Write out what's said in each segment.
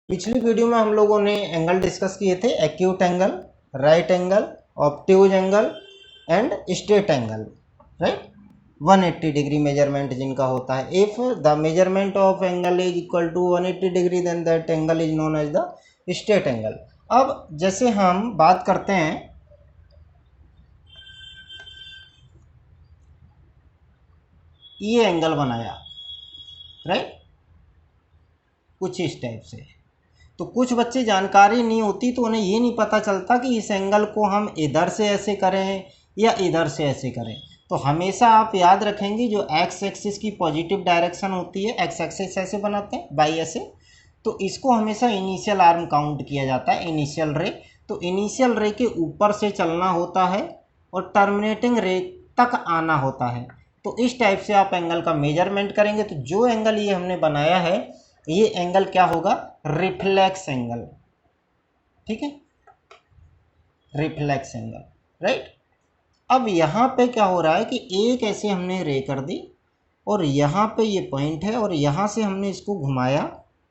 पिछली वीडियो में हम लोगों ने एंगल डिस्कस किए थे, acute angle, right angle, obtuse angle and straight angle, right. 180 degree measurement जिनका होता है। If the measurement of angle is equal to 180 degree then that angle is known as the straight angle. अब जैसे हम बात करते हैं, ये एंगल बनाया, राइट, कुछ इस टाइप से। तो कुछ बच्चे जानकारी नहीं होती तो उन्हें ये नहीं पता चलता कि इस एंगल को हम इधर से ऐसे करें या इधर से ऐसे करें। तो हमेशा आप याद रखेंगे जो एक्स एक्सिस की पॉजिटिव डायरेक्शन होती है, एक्स एक्सिस ऐसे बनाते हैं बाई ऐसे, तो इसको हमेशा इनिशियल आर्म काउंट किया जाता है, इनिशियल रे। तो इनिशियल रे के ऊपर से चलना होता है और टर्मिनेटिंग रे तक आना होता है। तो इस टाइप से आप एंगल का मेजरमेंट करेंगे। तो जो एंगल ये हमने बनाया है, ये एंगल क्या होगा? रिफ्लेक्स एंगल, ठीक है, रिफ्लेक्स एंगल, राइट। अब यहाँ पे क्या हो रहा है कि एक ऐसे हमने रे कर दी और यहाँ पे ये पॉइंट है और यहाँ से हमने इसको घुमाया,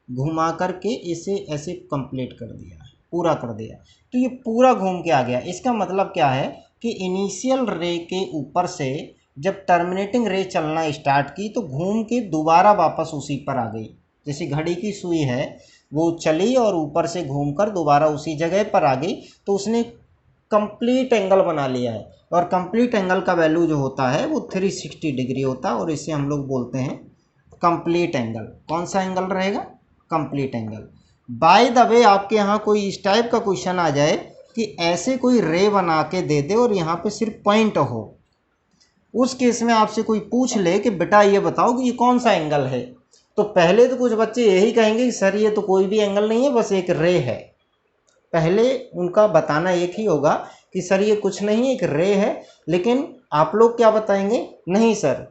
घुमा करके इसे ऐसे कंप्लीट कर दिया, पूरा कर दिया। तो ये पूरा घूम के आ गया। इसका मतलब क्या है कि इनिशियल रे के ऊपर से जब टर्मिनेटिंग रे चलना स्टार्ट की तो घूम के दोबारा वापस उसी पर आ गई। जैसे घड़ी की सुई है, वो चली और ऊपर से घूमकर दोबारा उसी जगह पर आ गई, तो उसने कंप्लीट एंगल बना लिया है। और कंप्लीट एंगल का वैल्यू जो होता है वो 360 डिग्री होता है और इसे हम लोग बोलते हैं कंप्लीट एंगल। कौन सा एंगल रहेगा? Complete angle. By the way, आपके यहाँ कोई इस टाइप का क्वेश्चन आ जाए कि ऐसे कोई रे बना के दे दे और यहाँ पे सिर्फ पॉइंट हो, उस केस में आपसे कोई पूछ ले कि बेटा ये बताओ कि ये कौन सा एंगल है, तो पहले तो कुछ बच्चे यही कहेंगे कि सर ये तो कोई भी एंगल नहीं है, बस एक रे है। पहले उनका बताना एक ही होगा कि सर ये कुछ नहीं, एक रे है। लेकिन आप लोग क्या बताएंगे? नहीं सर,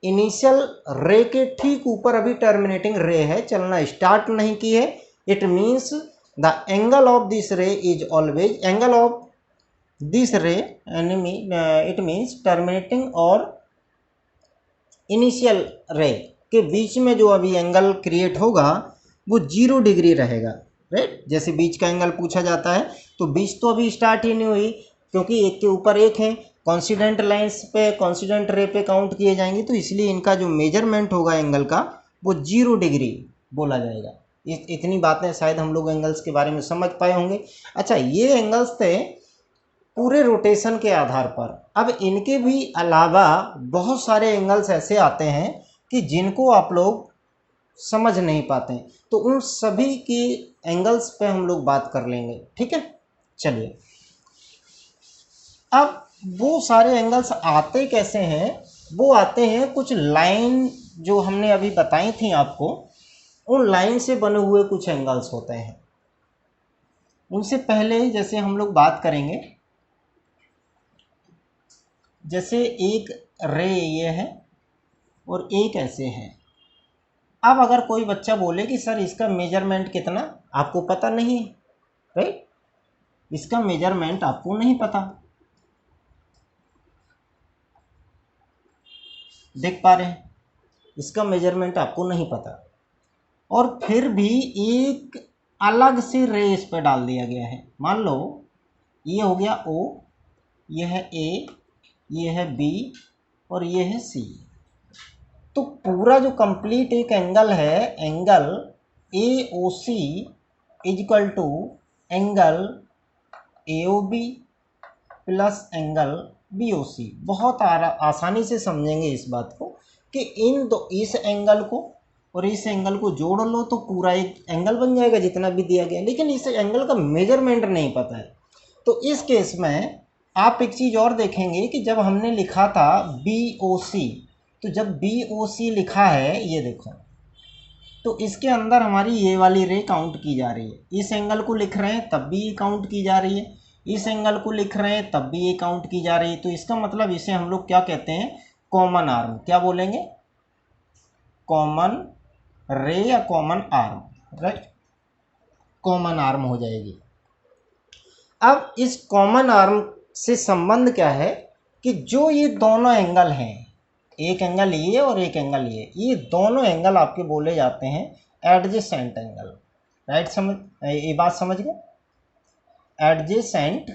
इनिशियल रे के ठीक ऊपर अभी टर्मिनेटिंग रे है, चलना स्टार्ट नहीं की है। It means the angle of this ray is always angle of this ray, it means terminating और इनिशियल रे के बीच में जो अभी एंगल क्रिएट होगा वो 0 डिग्री रहेगा, राइट। जैसे बीच का एंगल पूछा जाता है तो बीच तो अभी स्टार्ट ही नहीं हुई, क्योंकि एक के ऊपर एक है, कॉन्सिडेंट लाइंस पे, कॉन्सिडेंट रे पे काउंट किए जाएंगे, तो इसलिए इनका जो मेजरमेंट होगा एंगल का वो 0 डिग्री बोला जाएगा। इतनी बातें शायद हम लोग एंगल्स के बारे में समझ पाए होंगे। अच्छा, ये एंगल्स थे पूरे रोटेशन के आधार पर। अब इनके भी अलावा बहुत सारे एंगल्स ऐसे आते हैं कि जिनको आप लोग समझ नहीं पाते, तो उन सभी के एंगल्स पे हम लोग बात कर लेंगे, ठीक है। चलिए, अब वो सारे एंगल्स आते कैसे हैं? वो आते हैं कुछ लाइन जो हमने अभी बताई थी आपको, उन लाइन से बने हुए कुछ एंगल्स होते हैं। उनसे पहले जैसे हम लोग बात करेंगे, जैसे एक रे ये है और एक ऐसे है। अब अगर कोई बच्चा बोले कि सर इसका मेजरमेंट कितना, आपको पता नहीं है, राइट, इसका मेजरमेंट आपको नहीं पता, देख पा रहे हैं, इसका मेजरमेंट आपको नहीं पता, और फिर भी एक अलग से रे इस पर डाल दिया गया है। मान लो ये हो गया O, ये है A, ये है B और ये है C। तो पूरा जो कंप्लीट एक एंगल है, angle AOC is equal to angle AOB plus angle BOC। बहुत आसानी से समझेंगे इस बात को कि इस एंगल को और इस एंगल को जोड़ लो तो पूरा एक एंगल बन जाएगा जितना भी दिया गया, लेकिन इस एंगल का मेजरमेंट नहीं पता है। तो इस केस में आप एक चीज़ और देखेंगे कि जब हमने लिखा था BOC, तो जब BOC लिखा है, ये देखो, तो इसके अंदर हमारी ये वाली रे काउंट की जा रही है। इस एंगल को लिख रहे हैं तब भी ये काउंट की जा रही है, इस एंगल को लिख रहे हैं तब भी ये काउंट की जा रही है। तो इसका मतलब इसे हम लोग क्या कहते हैं? Common arm. क्या बोलेंगे? कॉमन रे या common arm, right, common arm हो जाएगी। अब इस कॉमन आर्म से संबंध क्या है कि जो ये दोनों एंगल हैं, एक एंगल ये और एक एंगल ये दोनों एंगल आपके बोले जाते हैं एडजेसेंट एंगल। राइट, समझ ये बात समझ गए? एडजेसेंट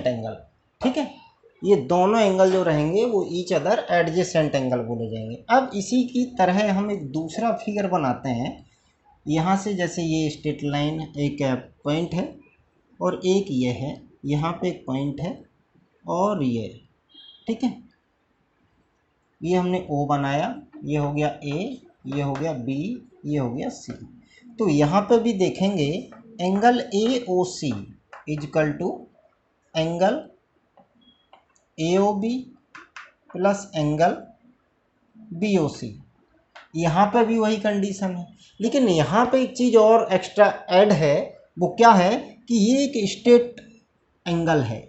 एंगल, ठीक है, ये दोनों एंगल जो रहेंगे वो ईच अदर एडजेसेंट एंगल बोले जाएंगे। अब इसी की तरह हम एक दूसरा फिगर बनाते हैं। यहाँ से जैसे ये स्ट्रेट लाइन एक पॉइंट है और एक ये है, यहाँ पे एक पॉइंट है और ये, ठीक है, ये हमने O बनाया, ये हो गया A, ये हो गया B, ये हो गया C। तो यहाँ पे भी देखेंगे angle AOC is equal to angle AOB plus angle BOC। यहाँ पे भी वही कंडीशन है, लेकिन यहाँ पे एक चीज़ और एक्स्ट्रा ऐड है, वो क्या है कि ये एक स्ट्रेट एंगल है।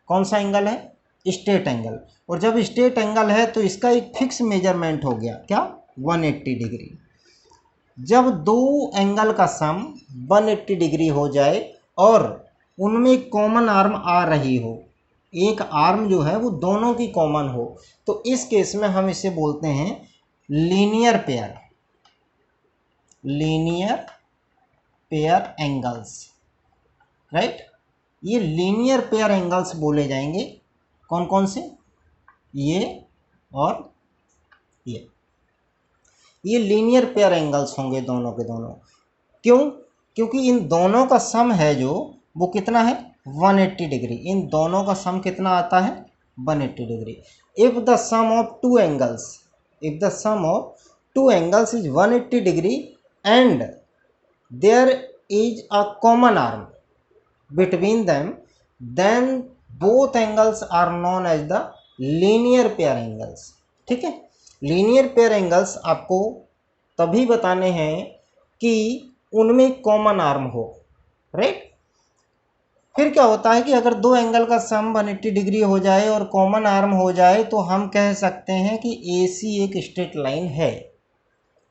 कौन सा एंगल है? Straight angle. और जब स्ट्रेट एंगल है तो इसका एक फिक्स मेजरमेंट हो गया, क्या? 180 डिग्री। जब दो एंगल का सम 180 डिग्री हो जाए और उनमें कॉमन आर्म आ रही हो, एक आर्म जो है वो दोनों की कॉमन हो, तो इस केस में हम इसे बोलते हैं linear pair, linear pair angles, right. ये लीनियर पेयर एंगल्स बोले जाएंगे। कौन कौन से? ये और ये लीनियर पेयर एंगल्स होंगे दोनों के दोनों। क्यों? क्योंकि इन दोनों का सम है जो वो कितना है? 180 डिग्री। इन दोनों का सम कितना आता है? 180 degree. If the sum of two angles, if the sum of two angles is 180 degree and there is a common arm between them, then both angles are known as the linear pair angles, ठीक है। Linear pair angles आपको तभी बताने हैं कि उनमें common arm हो, right. फिर क्या होता है कि अगर दो एंगल का सम 180 डिग्री हो जाए और कॉमन आर्म हो जाए तो हम कह सकते हैं कि AC एक स्ट्रेट लाइन है।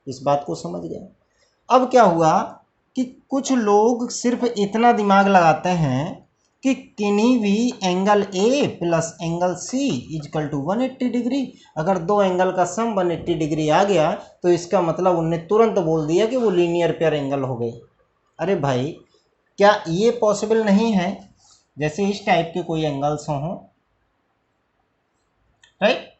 इस बात को समझ गए? अब क्या हुआ कि कुछ लोग सिर्फ इतना दिमाग लगाते हैं कि किन्हीं भी angle A plus angle C equal to 180 degree. अगर दो एंगल का सम 180 डिग्री आ गया तो इसका मतलब उनने तुरंत बोल दिया कि वो लीनियर पेयर एंगल हो गए। अरे भाई, क्या ये पॉसिबल नहीं है? जैसे इस टाइप के कोई एंगल्स हों, राइट,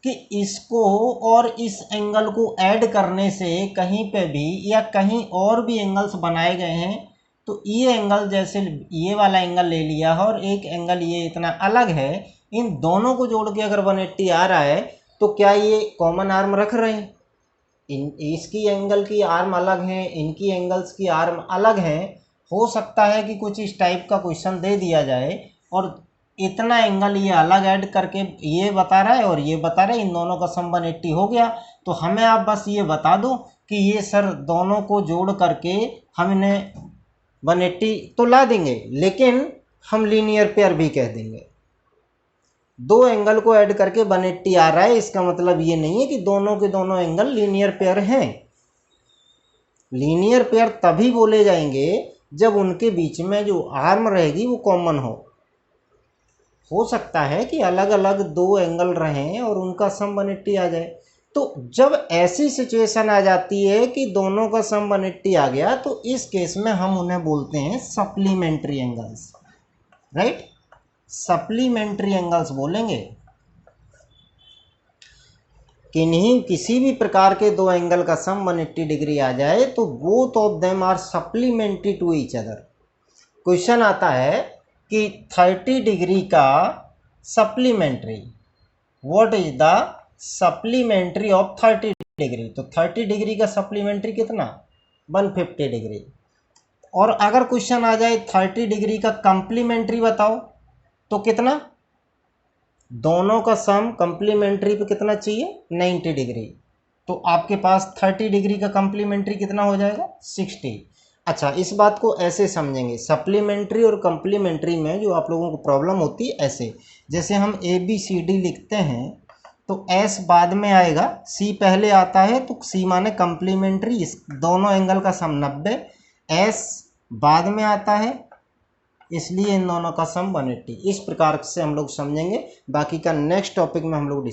कि इसको और इस एंगल को ऐड करने से कहीं पे भी या कहीं और भी एंगल्स बनाए गए हैं, तो ये एंगल जैसे ये वाला एंगल ले लिया है और एक एंगल ये इतना अलग है, इन दोनों को जोड़ के अगर 180 आ रहा है तो क्या ये कॉमन आर्म रख रहे हैं? इसकी एंगल की आर्म अलग है, इनकी एंगल्स की आर्म अलग है। हो सकता है कि कुछ इस टाइप का क्वेश्चन दे दिया जाए और इतना एंगल ये अलग ऐड करके ये बता रहा है और ये बता रहा है, इन दोनों का सम 180 हो गया, तो हमें आप बस ये बता दो कि ये सर दोनों को जोड़ करके हम इन्हें 180 तो ला देंगे, लेकिन हम लीनियर पेयर भी कह देंगे। दो एंगल को ऐड करके 180 आ रहा है, इसका मतलब ये नहीं है कि दोनों के दोनों एंगल लीनियर पेयर हैं। लीनियर पेयर तभी बोले जाएंगे जब उनके बीच में जो आर्म रहेगी वो कॉमन हो सकता है कि अलग अलग दो एंगल रहें और उनका सम 180 आ जाए। तो जब ऐसी सिचुएशन आ जाती है कि दोनों का सम 180 आ गया तो इस केस में हम उन्हें बोलते हैं supplementary angles, right. Supplementary angles बोलेंगे। किसी भी प्रकार के दो एंगल का सम 180 डिग्री आ जाए तो both of them are supplementary to each other. Question आता है कि 30 डिग्री का supplementary, what is the supplementary of 30 degree? तो 30 डिग्री का सप्लीमेंट्री कितना? 150 डिग्री। और अगर क्वेश्चन आ जाए 30 डिग्री का कंप्लीमेंट्री बताओ तो कितना? दोनों का सम कंप्लीमेंट्री पे कितना चाहिए? 90 डिग्री। तो आपके पास 30 डिग्री का कंप्लीमेंट्री कितना हो जाएगा? 60। अच्छा, इस बात को ऐसे समझेंगे, सप्लीमेंट्री और कंप्लीमेंट्री में जो आप लोगों को प्रॉब्लम होती है ऐसे, जैसे हम ABCD लिखते हैं तो S बाद में आएगा, C पहले आता है, तो C माने कंप्लीमेंट्री, इस दोनों एंगल का सम 90, S बाद में आता है, इसलिए इन दोनों का सम 180। इस प्रकार से हम लोग समझेंगे। बाकी का नेक्स्ट टॉपिक में हम लोग